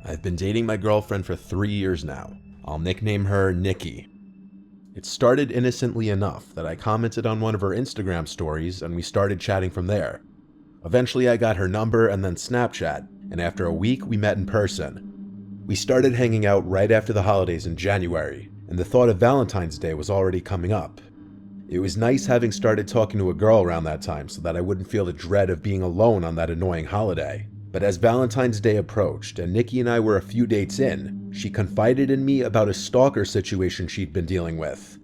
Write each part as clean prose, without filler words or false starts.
I've been dating my girlfriend for 3 years now. I'll nickname her Nikki. It started innocently enough that I commented on one of her Instagram stories and we started chatting from there. Eventually I got her number and then Snapchat, and after a week we met in person. We started hanging out right after the holidays in January, and the thought of Valentine's Day was already coming up. It was nice having started talking to a girl around that time so that I wouldn't feel the dread of being alone on that annoying holiday. But as Valentine's Day approached and Nikki and I were a few dates in, she confided in me about a stalker situation she'd been dealing with.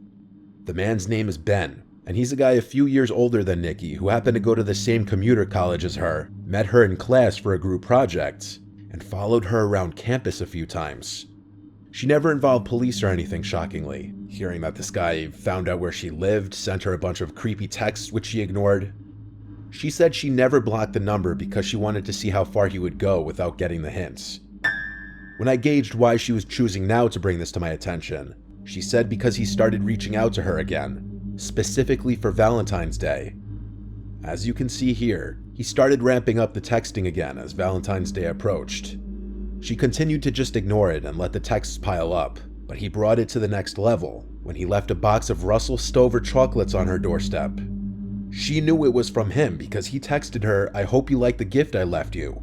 The man's name is Ben, and he's a guy a few years older than Nikki who happened to go to the same commuter college as her, met her in class for a group project, and followed her around campus a few times. She never involved police or anything, shockingly. Hearing that this guy found out where she lived, sent her a bunch of creepy texts which she ignored. She said she never blocked the number because she wanted to see how far he would go without getting the hints. When I gauged why she was choosing now to bring this to my attention, she said because he started reaching out to her again, specifically for Valentine's Day. As you can see here, he started ramping up the texting again as Valentine's Day approached. She continued to just ignore it and let the texts pile up, but he brought it to the next level when he left a box of Russell Stover chocolates on her doorstep. She knew it was from him because he texted her, "I hope you like the gift I left you."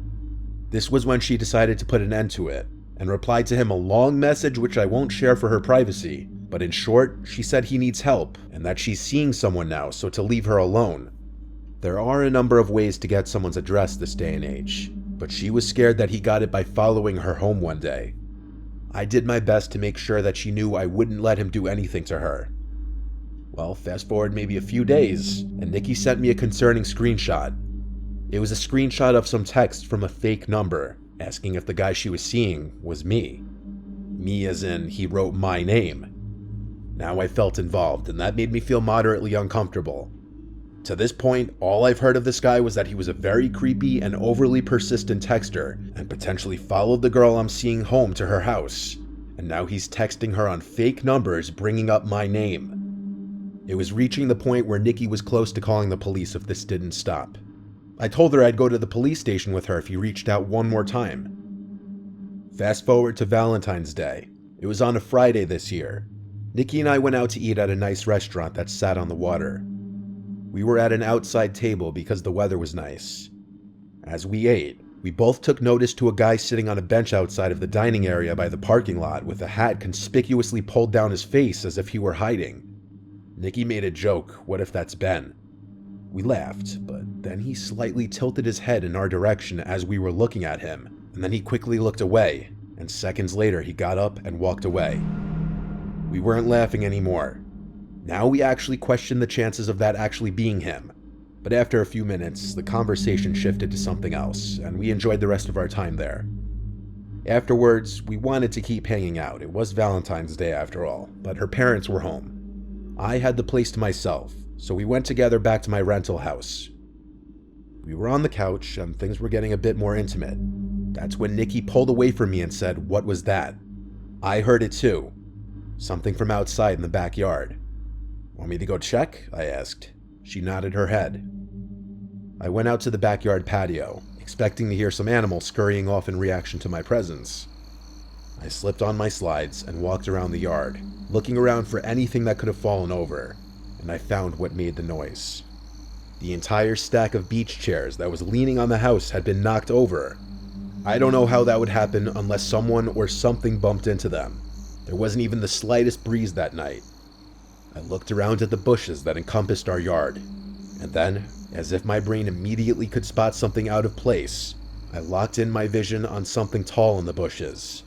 This was when she decided to put an end to it, and replied to him a long message which I won't share for her privacy, but in short, she said he needs help, and that she's seeing someone now, so to leave her alone. There are a number of ways to get someone's address this day and age, but she was scared that he got it by following her home one day. I did my best to make sure that she knew I wouldn't let him do anything to her. Well, fast forward maybe a few days, and Nikki sent me a concerning screenshot. It was a screenshot of some text from a fake number, asking if the guy she was seeing was me. Me as in, he wrote my name. Now I felt involved, and that made me feel moderately uncomfortable. To this point, all I've heard of this guy was that he was a very creepy and overly persistent texter, and potentially followed the girl I'm seeing home to her house. And now he's texting her on fake numbers bringing up my name. It was reaching the point where Nikki was close to calling the police if this didn't stop. I told her I'd go to the police station with her if he reached out one more time. Fast forward to Valentine's Day. It was on a Friday this year. Nikki and I went out to eat at a nice restaurant that sat on the water. We were at an outside table because the weather was nice. As we ate, we both took notice to a guy sitting on a bench outside of the dining area by the parking lot with a hat conspicuously pulled down his face as if he were hiding. Nikki made a joke, "What if that's Ben?" We laughed, but then he slightly tilted his head in our direction as we were looking at him, and then he quickly looked away, and seconds later he got up and walked away. We weren't laughing anymore. Now we actually questioned the chances of that actually being him, but after a few minutes, the conversation shifted to something else, and we enjoyed the rest of our time there. Afterwards, we wanted to keep hanging out. It was Valentine's Day after all, but her parents were home. I had the place to myself, so we went together back to my rental house. We were on the couch, and things were getting a bit more intimate. That's when Nikki pulled away from me and said, "What was that?" I heard it too. Something from outside in the backyard. "Want me to go check?" I asked. She nodded her head. I went out to the backyard patio, expecting to hear some animals scurrying off in reaction to my presence. I slipped on my slides and walked around the yard, looking around for anything that could have fallen over, and I found what made the noise. The entire stack of beach chairs that was leaning on the house had been knocked over. I don't know how that would happen unless someone or something bumped into them. There wasn't even the slightest breeze that night. I looked around at the bushes that encompassed our yard, and then, as if my brain immediately could spot something out of place, I locked in my vision on something tall in the bushes.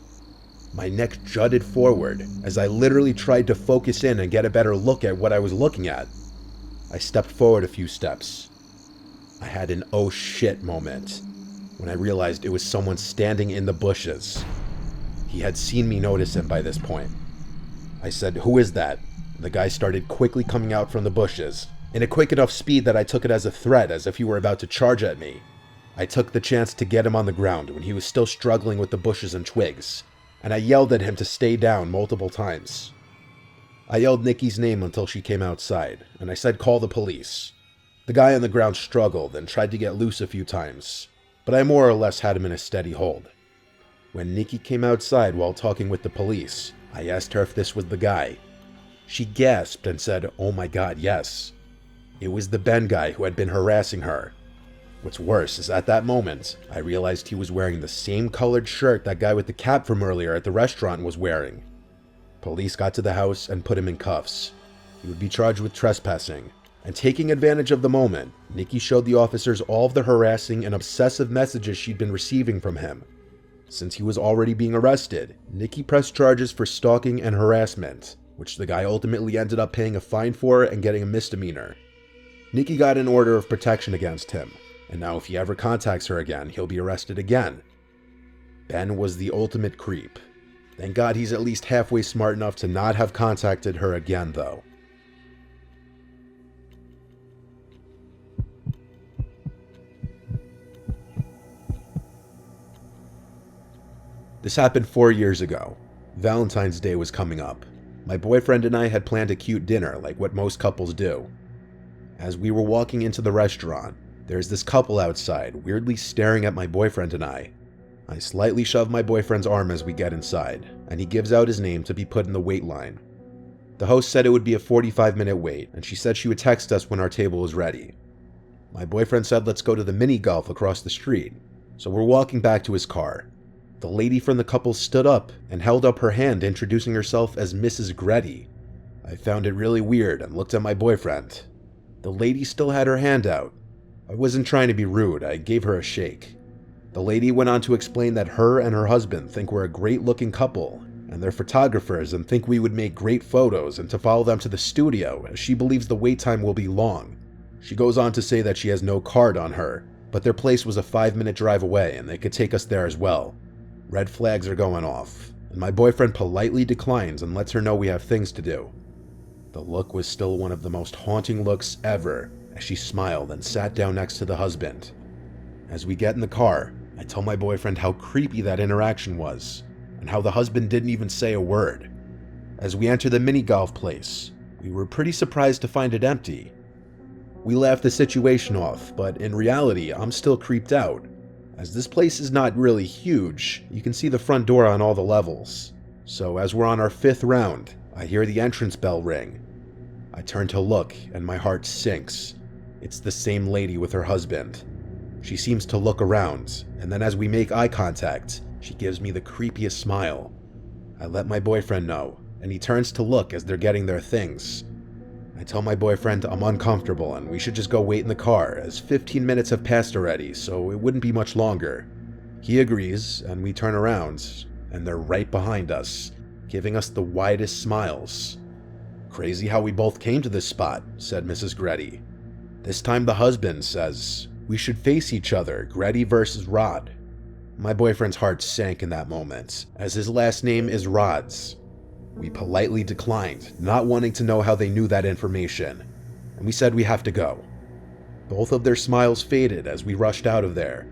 My neck jutted forward as I literally tried to focus in and get a better look at what I was looking at. I stepped forward a few steps. I had an "oh shit" moment when I realized it was someone standing in the bushes. He had seen me notice him by this point. I said, "Who is that?" The guy started quickly coming out from the bushes, in a quick enough speed that I took it as a threat, as if he were about to charge at me. I took the chance to get him on the ground when he was still struggling with the bushes and twigs, and I yelled at him to stay down multiple times. I yelled Nikki's name until she came outside, and I said call the police. The guy on the ground struggled and tried to get loose a few times, but I more or less had him in a steady hold. When Nikki came outside while talking with the police, I asked her if this was the guy. She gasped and said, "Oh my God, yes." It was the Ben guy who had been harassing her. What's worse is at that moment, I realized he was wearing the same colored shirt that guy with the cap from earlier at the restaurant was wearing. Police got to the house and put him in cuffs. He would be charged with trespassing. And taking advantage of the moment, Nikki showed the officers all of the harassing and obsessive messages she'd been receiving from him. Since he was already being arrested, Nikki pressed charges for stalking and harassment, which the guy ultimately ended up paying a fine for and getting a misdemeanor. Nikki got an order of protection against him, and now if he ever contacts her again, he'll be arrested again. Ben was the ultimate creep. Thank God he's at least halfway smart enough to not have contacted her again, though. This happened 4 years ago. Valentine's Day was coming up. My boyfriend and I had planned a cute dinner like what most couples do. As we were walking into the restaurant, there's this couple outside, weirdly staring at my boyfriend and I. I slightly shove my boyfriend's arm as we get inside, and he gives out his name to be put in the wait line. The host said it would be a 45-minute wait, and she said she would text us when our table was ready. My boyfriend said let's go to the mini golf across the street, so we're walking back to his car. The lady from the couple stood up and held up her hand, introducing herself as Mrs. Gretty. I found it really weird and looked at my boyfriend. The lady still had her hand out. I wasn't trying to be rude, I gave her a shake. The lady went on to explain that her and her husband think we're a great-looking couple, and they're photographers and think we would make great photos, and to follow them to the studio, as she believes the wait time will be long. She goes on to say that she has no card on her, but their place was a 5-minute drive away and they could take us there as well. Red flags are going off, and my boyfriend politely declines and lets her know we have things to do. The look was still one of the most haunting looks ever, as she smiled and sat down next to the husband. As we get in the car, I tell my boyfriend how creepy that interaction was, and how the husband didn't even say a word. As we enter the mini golf place, we were pretty surprised to find it empty. We laughed the situation off, but in reality, I'm still creeped out. As this place is not really huge, you can see the front door on all the levels. So as we're on our 5th round, I hear the entrance bell ring. I turn to look, and my heart sinks. It's the same lady with her husband. She seems to look around, and then as we make eye contact, she gives me the creepiest smile. I let my boyfriend know, and he turns to look as they're getting their things. I tell my boyfriend I'm uncomfortable and we should just go wait in the car, as 15 minutes have passed already, so it wouldn't be much longer. He agrees, and we turn around, and they're right behind us, giving us the widest smiles. "Crazy how we both came to this spot," said Mrs. Gretty. This time the husband says, "We should face each other, Gretty versus Rod." My boyfriend's heart sank in that moment, as his last name is Rods. We politely declined, not wanting to know how they knew that information, and we said we have to go. Both of their smiles faded as we rushed out of there.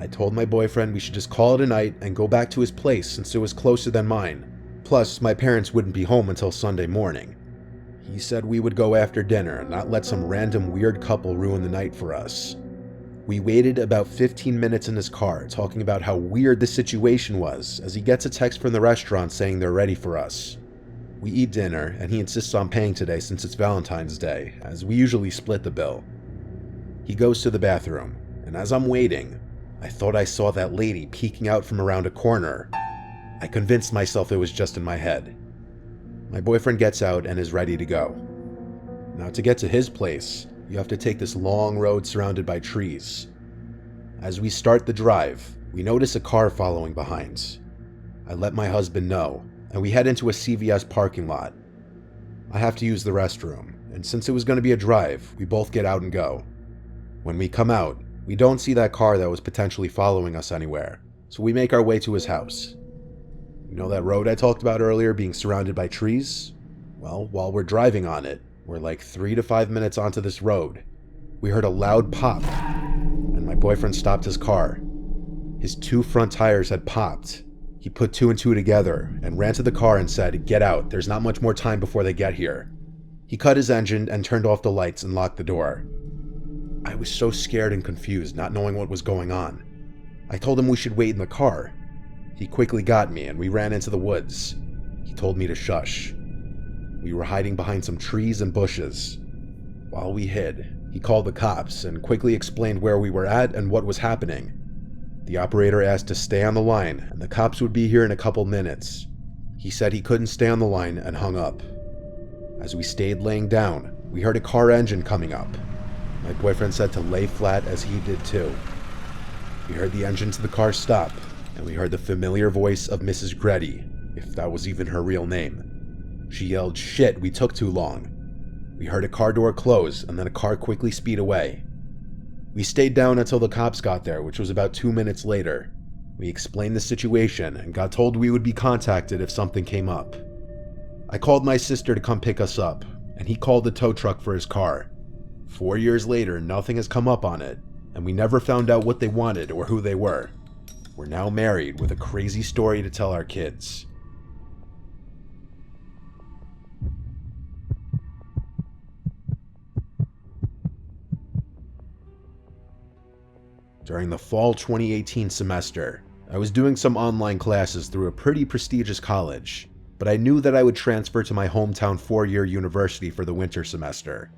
I told my boyfriend we should just call it a night and go back to his place since it was closer than mine. Plus, my parents wouldn't be home until Sunday morning. He said we would go after dinner and not let some random weird couple ruin the night for us. We waited about 15 minutes in his car, talking about how weird the situation was, as he gets a text from the restaurant saying they're ready for us. We eat dinner, and he insists on paying today since it's Valentine's Day, as we usually split the bill. He goes to the bathroom, and as I'm waiting, I thought I saw that lady peeking out from around a corner. I convinced myself it was just in my head. My boyfriend gets out and is ready to go. Now, to get to his place, you have to take this long road surrounded by trees. As we start the drive, we notice a car following behind. I let my husband know, and we head into a CVS parking lot. I have to use the restroom, and since it was going to be a drive, we both get out and go. When we come out, we don't see that car that was potentially following us anywhere, so we make our way to his house. You know that road I talked about earlier being surrounded by trees? Well, while we're driving on it, we're like 3 to 5 minutes onto this road. We heard a loud pop, and my boyfriend stopped his car. His 2 front tires had popped. He put 2 and 2 together and ran to the car and said, "Get out, there's not much more time before they get here." He cut his engine and turned off the lights and locked the door. I was so scared and confused, not knowing what was going on. I told him we should wait in the car. He quickly got me and we ran into the woods. He told me to shush. We were hiding behind some trees and bushes. While we hid, he called the cops and quickly explained where we were at and what was happening. The operator asked to stay on the line and the cops would be here in a couple minutes. He said he couldn't stay on the line and hung up. As we stayed laying down, we heard a car engine coming up. My boyfriend said to lay flat as he did too. We heard the engine to the car stop, and we heard the familiar voice of Mrs. Gretty, if that was even her real name. She yelled, "Shit, we took too long." We heard a car door close, and then a car quickly speed away. We stayed down until the cops got there, which was about 2 minutes later. We explained the situation and got told we would be contacted if something came up. I called my sister to come pick us up, and he called the tow truck for his car. 4 years later, nothing has come up on it, and we never found out what they wanted or who they were. We're now married with a crazy story to tell our kids. During the fall 2018 semester, I was doing some online classes through a pretty prestigious college, but I knew that I would transfer to my hometown 4-year university for the winter semester.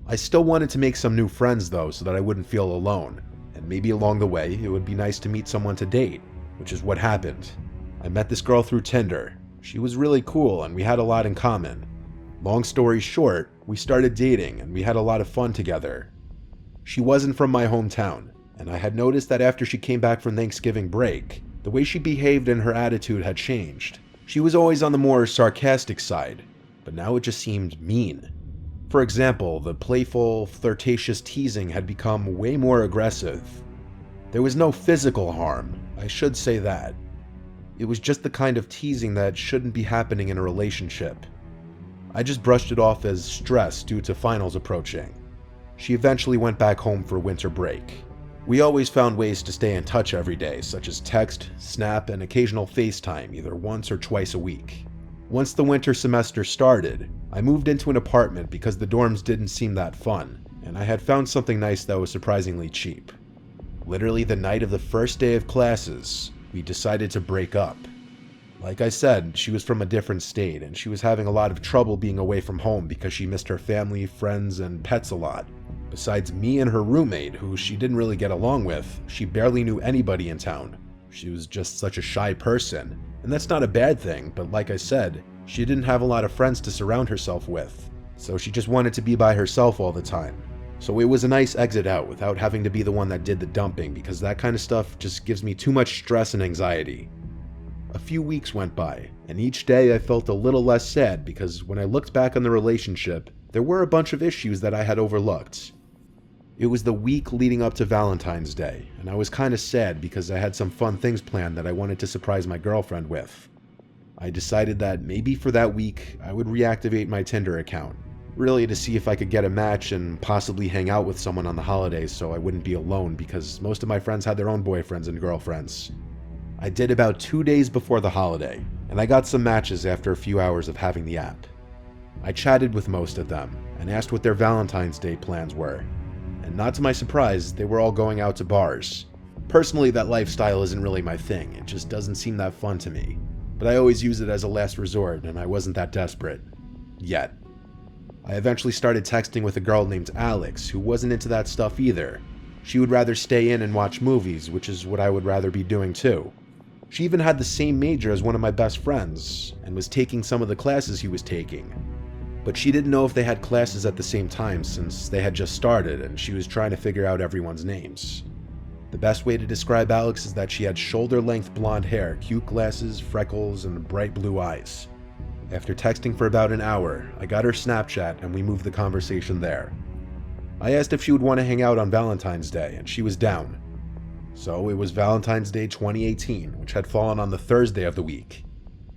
I still wanted to make some new friends though, so that I wouldn't feel alone, and maybe along the way it would be nice to meet someone to date, which is what happened. I met this girl through Tinder. She was really cool and we had a lot in common. Long story short, we started dating and we had a lot of fun together. She wasn't from my hometown, and I had noticed that after she came back from Thanksgiving break, the way she behaved and her attitude had changed. She was always on the more sarcastic side, but now it just seemed mean. For example, the playful, flirtatious teasing had become way more aggressive. There was no physical harm, I should say that. It was just the kind of teasing that shouldn't be happening in a relationship. I just brushed it off as stress due to finals approaching. She eventually went back home for winter break. We always found ways to stay in touch every day, such as text, Snap, and occasional FaceTime either once or twice a week. Once the winter semester started, I moved into an apartment because the dorms didn't seem that fun, and I had found something nice that was surprisingly cheap. Literally the night of the first day of classes, we decided to break up. Like I said, she was from a different state, and she was having a lot of trouble being away from home because she missed her family, friends, and pets a lot. Besides me and her roommate, who she didn't really get along with, she barely knew anybody in town. She was just such a shy person, and that's not a bad thing, but like I said, she didn't have a lot of friends to surround herself with, so she just wanted to be by herself all the time. So it was a nice exit out without having to be the one that did the dumping, because that kind of stuff just gives me too much stress and anxiety. A few weeks went by, and each day I felt a little less sad because when I looked back on the relationship, there were a bunch of issues that I had overlooked. It was the week leading up to Valentine's Day, and I was kind of sad because I had some fun things planned that I wanted to surprise my girlfriend with. I decided that maybe for that week, I would reactivate my Tinder account, really to see if I could get a match and possibly hang out with someone on the holidays so I wouldn't be alone because most of my friends had their own boyfriends and girlfriends. I did about 2 days before the holiday, and I got some matches after a few hours of having the app. I chatted with most of them and asked what their Valentine's Day plans were. And not to my surprise, they were all going out to bars. Personally, that lifestyle isn't really my thing, it just doesn't seem that fun to me. But I always use it as a last resort, and I wasn't that desperate. Yet. I eventually started texting with a girl named Alex, who wasn't into that stuff either. She would rather stay in and watch movies, which is what I would rather be doing too. She even had the same major as one of my best friends, and was taking some of the classes he was taking. But she didn't know if they had classes at the same time since they had just started and she was trying to figure out everyone's names. The best way to describe Alex is that she had shoulder-length blonde hair, cute glasses, freckles, and bright blue eyes. After texting for about an hour, I got her Snapchat and we moved the conversation there. I asked if she would want to hang out on Valentine's Day and she was down. So it was Valentine's Day 2018, which had fallen on the Thursday of the week.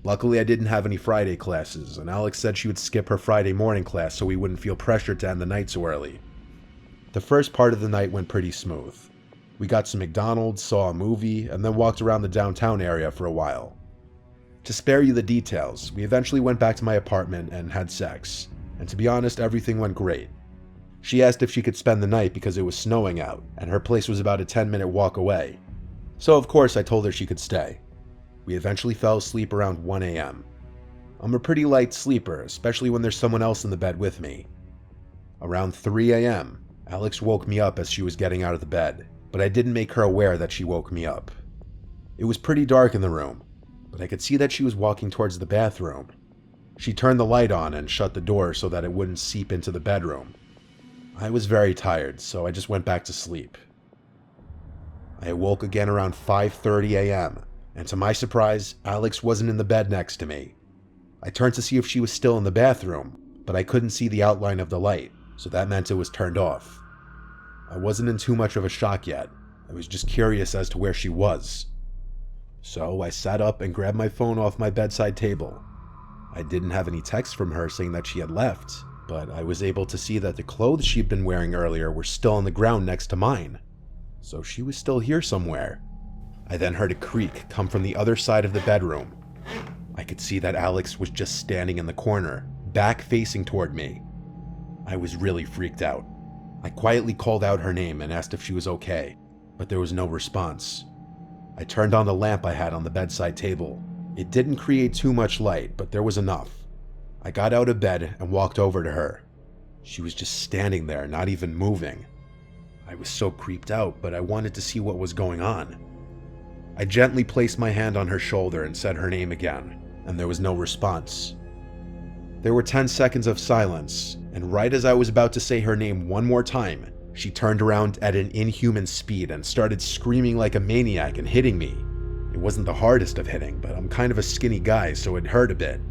Luckily, I didn't have any Friday classes, and Alex said she would skip her Friday morning class so we wouldn't feel pressured to end the night so early. The first part of the night went pretty smooth. We got some McDonald's, saw a movie, and then walked around the downtown area for a while. To spare you the details, we eventually went back to my apartment and had sex, and to be honest, everything went great. She asked if she could spend the night because it was snowing out, and her place was about a 10-minute walk away. So of course I told her she could stay. We eventually fell asleep around 1 a.m. I'm a pretty light sleeper, especially when there's someone else in the bed with me. Around 3 a.m., Alex woke me up as she was getting out of the bed, but I didn't make her aware that she woke me up. It was pretty dark in the room, but I could see that she was walking towards the bathroom. She turned the light on and shut the door so that it wouldn't seep into the bedroom. I was very tired, so I just went back to sleep. I awoke again around 5:30 a.m., and to my surprise, Alex wasn't in the bed next to me. I turned to see if she was still in the bathroom, but I couldn't see the outline of the light, so that meant it was turned off. I wasn't in too much of a shock yet. I was just curious as to where she was. So I sat up and grabbed my phone off my bedside table. I didn't have any text from her saying that she had left, but I was able to see that the clothes she'd been wearing earlier were still on the ground next to mine. So she was still here somewhere. I then heard a creak come from the other side of the bedroom. I could see that Alex was just standing in the corner, back facing toward me. I was really freaked out. I quietly called out her name and asked if she was okay, but there was no response. I turned on the lamp I had on the bedside table. It didn't create too much light, but there was enough. I got out of bed and walked over to her. She was just standing there, not even moving. I was so creeped out, but I wanted to see what was going on. I gently placed my hand on her shoulder and said her name again, and there was no response. There were 10 seconds of silence, and right as I was about to say her name one more time, she turned around at an inhuman speed and started screaming like a maniac and hitting me. It wasn't the hardest of hitting, but I'm kind of a skinny guy, so it hurt a bit.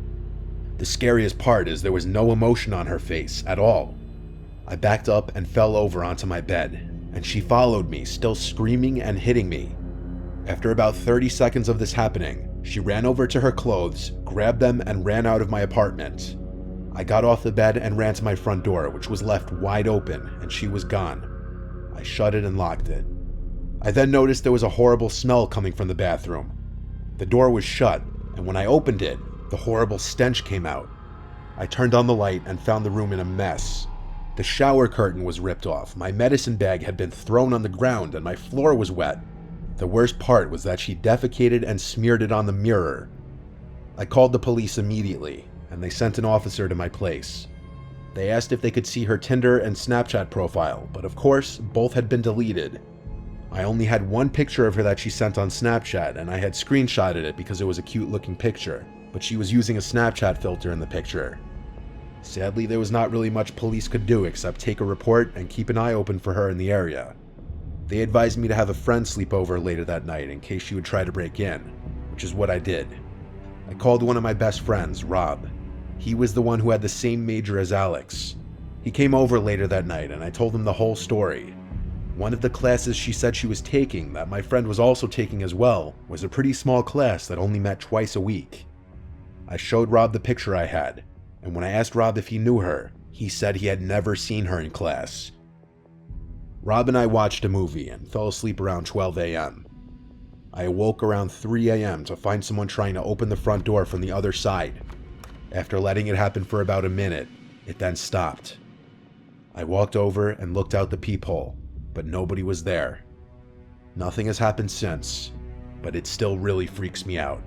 The scariest part is there was no emotion on her face at all. I backed up and fell over onto my bed, and she followed me, still screaming and hitting me. After about 30 seconds of this happening, she ran over to her clothes, grabbed them, and ran out of my apartment. I got off the bed and ran to my front door, which was left wide open, and she was gone. I shut it and locked it. I then noticed there was a horrible smell coming from the bathroom. The door was shut, and when I opened it, the horrible stench came out. I turned on the light and found the room in a mess. The shower curtain was ripped off, my medicine bag had been thrown on the ground, and my floor was wet. The worst part was that she defecated and smeared it on the mirror. I called the police immediately, and they sent an officer to my place. They asked if they could see her Tinder and Snapchat profile, but of course, both had been deleted. I only had one picture of her that she sent on Snapchat, and I had screenshotted it because it was a cute looking picture, but she was using a Snapchat filter in the picture. Sadly, there was not really much police could do except take a report and keep an eye open for her in the area. They advised me to have a friend sleep over later that night in case she would try to break in, which is what I did. I called one of my best friends, Rob. He was the one who had the same major as Alex. He came over later that night and I told him the whole story. One of the classes she said she was taking, that my friend was also taking as well, was a pretty small class that only met twice a week. I showed Rob the picture I had, and when I asked Rob if he knew her, he said he had never seen her in class. Rob and I watched a movie and fell asleep around 12 a.m. I awoke around 3 a.m. to find someone trying to open the front door from the other side. After letting it happen for about a minute, it then stopped. I walked over and looked out the peephole, but nobody was there. Nothing has happened since, but it still really freaks me out.